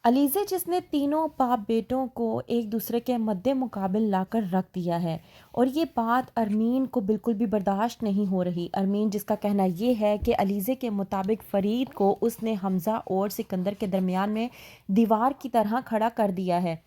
अलीज़े जिसने तीनों बाप बेटों को एक दूसरे के मद्दे मुकाबिल लाकर रख दिया है और ये बात अरमीन को बिल्कुल भी बर्दाश्त नहीं हो रही। अरमीन जिसका कहना ये है कि अलीज़े के मुताबिक फ़रीद को उसने हमज़ा और सिकंदर के दरमियान में दीवार की तरह खड़ा कर दिया है।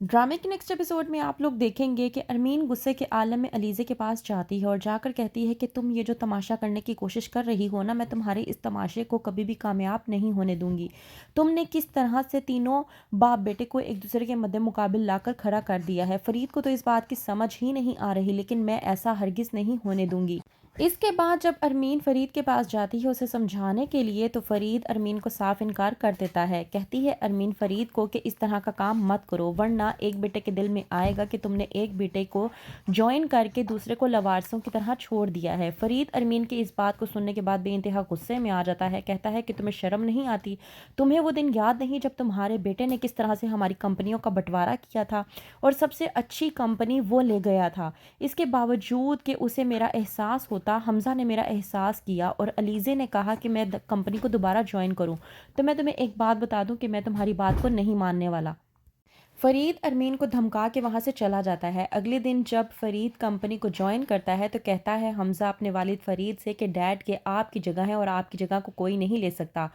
ड्रामे के नेक्स्ट एपिसोड में आप लोग देखेंगे कि अरमीन गुस्से के आलम में अलीज़े के पास जाती है और जाकर कहती है कि तुम ये जो तमाशा करने की कोशिश कर रही हो ना, मैं तुम्हारे इस तमाशे को कभी भी कामयाब नहीं होने दूंगी। तुमने किस तरह से तीनों बाप बेटे को एक दूसरे के मद्दे मुकाबिल लाकर खड़ा कर दिया है। फरीद को तो इस बात की समझ ही नहीं आ रही, लेकिन मैं ऐसा हरगिज़ नहीं होने दूंगी। इसके बाद जब अरमीन फ़रीद के पास जाती है उसे समझाने के लिए, तो फ़रीद अरमीन को साफ इनकार कर देता है। कहती है अरमीन फ़रीद को कि इस तरह का काम मत करो, वरना एक बेटे के दिल में आएगा कि तुमने एक बेटे को जॉइन करके दूसरे को लवारसों की तरह छोड़ दिया है। फ़रीद अरमीन की इस बात को सुनने के बाद बेइंतहा गुस्से में आ जाता है। कहता है कि तुम्हें शर्म नहीं आती? तुम्हें वो दिन याद नहीं जब तुम्हारे बेटे ने किस तरह से हमारी कंपनियों का बंटवारा किया था और सबसे अच्छी कंपनी वो ले गया था। इसके बावजूद कि उसे मेरा एहसास होता, हमज़ा ने मेरा एहसास किया और अलीज़े ने कहा कि मैं कंपनी को दोबारा ज्वाइन करूं। तो मैं तुम्हें एक बात बता दूं कि मैं तुम्हारी बात को नहीं मानने वाला। फ़रीद अरमीन को धमका के वहाँ से चला जाता है। अगले दिन जब फ़रीद कंपनी को जॉइन करता है तो कहता है हमज़ा अपने वालिद फ़रीद से कि डैड के आपकी जगह है और आपकी जगह को कोई नहीं ले सकता।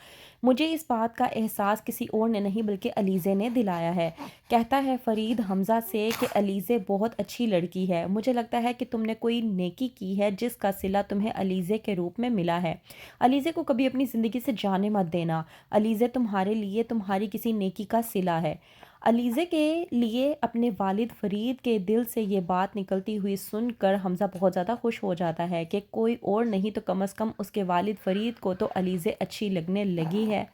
मुझे इस बात का एहसास किसी और ने नहीं बल्कि अलीज़े ने दिलाया है। कहता है फ़रीद हमज़ा से कि अलीज़े बहुत अच्छी लड़की है। मुझे लगता है कि तुमने कोई नेकी की है जिसका सिला तुम्हें अलीज़े के रूप में मिला है। अलीज़े को कभी अपनी ज़िंदगी से जाने मत देना। अलीज़े तुम्हारे लिए तुम्हारी किसी नेकी का सिला है। अलीज़े के लिए अपने वालिद फ़रीद के दिल से ये बात निकलती हुई सुनकर हमज़ा बहुत ज़्यादा खुश हो जाता है कि कोई और नहीं तो कम से कम उसके वालिद फ़रीद को तो अलीज़े अच्छी लगने लगी है।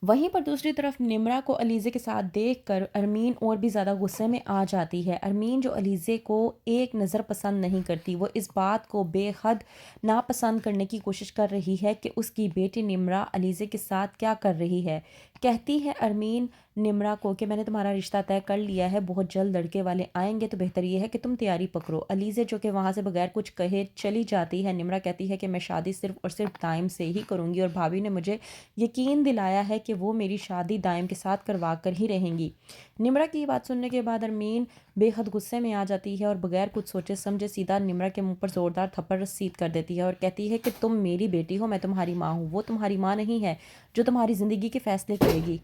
वहीं पर दूसरी तरफ निम्रा को अलीज़े के साथ देखकर अरमीन और भी ज़्यादा गुस्से में आ जाती है। अरमीन जो अलीज़े को एक नज़र पसंद नहीं करती, वो इस बात को बेहद नापसंद करने की कोशिश कर रही है कि उसकी बेटी निम्रा अलीज़े के साथ क्या कर रही है। कहती है अरमीन निम्रा को कि मैंने तुम्हारा रिश्ता तय कर लिया है, बहुत जल्द लड़के वाले आएंगे, तो बेहतर ये है कि तुम तैयारी पकड़ो। अलीज़े जो कि वहाँ से बगैर कुछ कहे चली जाती है। निम्रा कहती है कि मैं शादी सिर्फ़ और सिर्फ दाइम से ही करूँगी और भाभी ने मुझे यकीन दिलाया है कि वो मेरी शादी दाइम के साथ करवा कर ही रहेंगी। निम्रा की ये बात सुनने के बाद अरमीन बेहद गुस्से में आ जाती है और बगैर कुछ सोचे समझे सीधा निम्रा के मुंह पर ज़ोरदार थप्पड़ रसीद कर देती है और कहती है कि तुम मेरी बेटी हो, मैं तुम्हारी माँ हूँ। वो तुम्हारी माँ नहीं है जो तुम्हारी ज़िंदगी के फ़ैसले करेगी।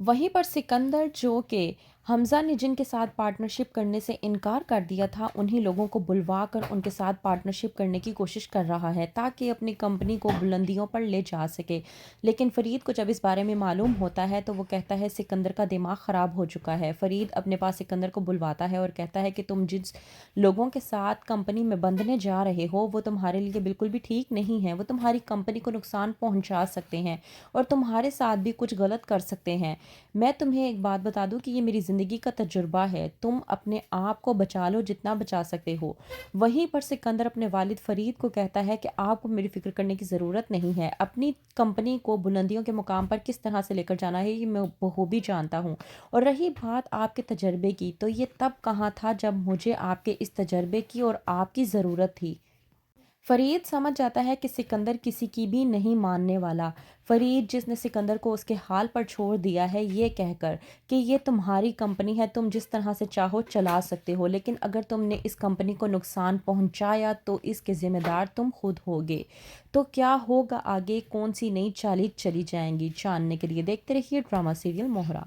वहीं पर सिकंदर जो कि हमज़ा ने जिनके साथ पार्टनरशिप करने से इनकार कर दिया था, उन्हीं लोगों को बुलवा कर उनके साथ पार्टनरशिप करने की कोशिश कर रहा है ताकि अपनी कंपनी को बुलंदियों पर ले जा सके। लेकिन फ़रीद को जब इस बारे में मालूम होता है तो वो कहता है सिकंदर का दिमाग ख़राब हो चुका है। फ़रीद अपने पास सिकंदर को बुलवाता है और कहता है कि तुम जिस लोगों के साथ कंपनी में बंधने जा रहे हो वो तुम्हारे लिए बिल्कुल भी ठीक नहीं है। वो तुम्हारी कंपनी को नुकसान पहुँचा सकते हैं और तुम्हारे साथ भी कुछ गलत कर सकते हैं। मैं तुम्हें एक बात बता दूं कि ये मेरी ज़िंदगी का तजुर्बा है, तुम अपने आप को बचा लो जितना बचा सकते हो। वहीं पर सिकंदर अपने वालिद फ़रीद को कहता है कि आपको मेरी फ़िक्र करने की ज़रूरत नहीं है। अपनी कंपनी को बुलंदियों के मुकाम पर किस तरह से लेकर जाना है ये मैं बखूबी जानता हूँ। और रही बात आपके तजर्बे की, तो ये तब कहाँ था जब मुझे आपके इस तजर्बे की और आपकी ज़रूरत थी। फरीद समझ जाता है कि सिकंदर किसी की भी नहीं मानने वाला। फरीद जिसने सिकंदर को उसके हाल पर छोड़ दिया है ये कहकर कि ये तुम्हारी कंपनी है, तुम जिस तरह से चाहो चला सकते हो, लेकिन अगर तुमने इस कंपनी को नुकसान पहुंचाया तो इसके ज़िम्मेदार तुम खुद होगे। तो क्या होगा आगे, कौन सी नई चालें चली जाएंगी, जानने के लिए देखते रहिए ड्रामा सीरियल मोहरा।